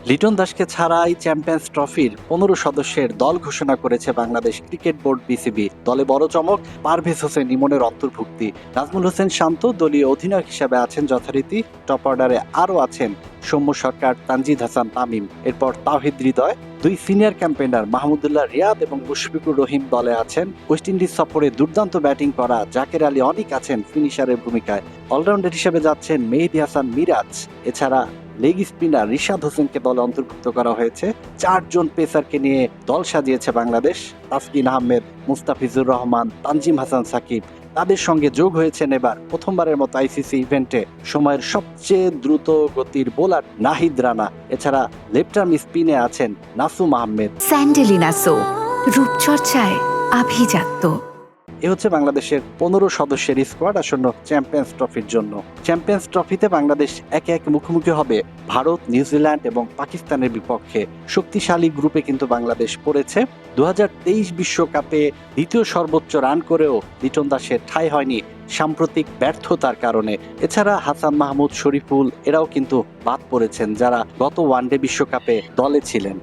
লিটন দাসকে ছাড়াই চ্যাম্পিয়ন্স ট্রফির 15 সদস্যের দল ঘোষণা করেছে বাংলাদেশ ক্রিকেট বোর্ড বিসিবি। দলে বড় চমক পারভেজ হোসেন ইমনের অন্তর্ভুক্তি। নাজমুল হোসেন শান্ত দলীয় অধিনায়ক হিসেবে আছেন যথারীতি। টপ অর্ডারে আরও আছেন সৌম্য সরকার, তানজিদ হাসান তামিম। এরপর তাওহিদ হৃদয়, দুই সিনিয়র ক্যাম্পেইনার মাহমুদুল্লাহ রিয়াদ এবং মুশফিকুর রহিম দলে আছেন। ওয়েস্ট ইন্ডিজ সফরে দুর্দান্ত ব্যাটিং করা জাকের আলী অনিক আছেন ফিনিশারের ভূমিকায়। অলরাউন্ডার হিসেবে যাচ্ছেন মেহেদী হাসান মিরাজ। এছাড়া লেগ স্পিনার রিশাদ হোসেনকে দলে অন্তর্ভুক্ত করা হয়েছে। 4 জন পেসারকে নিয়ে দল সাজিয়েছে বাংলাদেশ। তাসকিন আহমেদ, মুস্তাফিজুর রহমান, তানজিম হাসান সাকিব তাদের সঙ্গে যোগ হয়েছেন এবার প্রথমবারের মতো আইসিসি ইভেন্টে সময়ের সবচেয়ে দ্রুত গতির বোলার নাহিদ রানা। এছাড়া লেফট আর্ম স্পিনে আছেন নাসুম আহমেদ। স্যান্ডেলিনা সো, রূপচর্চায় আভিজাত্য। এ হচ্ছে বাংলাদেশের 15 সদস্যের স্কোয়াড আসন্ন চ্যাম্পিয়ন্স ট্রফির জন্য। চ্যাম্পিয়ন্স ট্রফিতে বাংলাদেশ একে একে মুখোমুখি হবে ভারত, নিউজিল্যান্ড এবং পাকিস্তানের বিপক্ষে। শক্তিশালী গ্রুপে কিন্তু বাংলাদেশ পড়েছে। 2023 বিশ্বকাপে দ্বিতীয় সর্বোচ্চ রান করেও লিটন দাসের ঠাঁই হয়নি সাম্প্রতিক ব্যর্থতার কারণে। এছাড়া হাসান মাহমুদ, শরীফুল এরাও কিন্তু বাদ পড়েছেন, যারা গত ওয়ানডে বিশ্বকাপে দলে ছিলেন।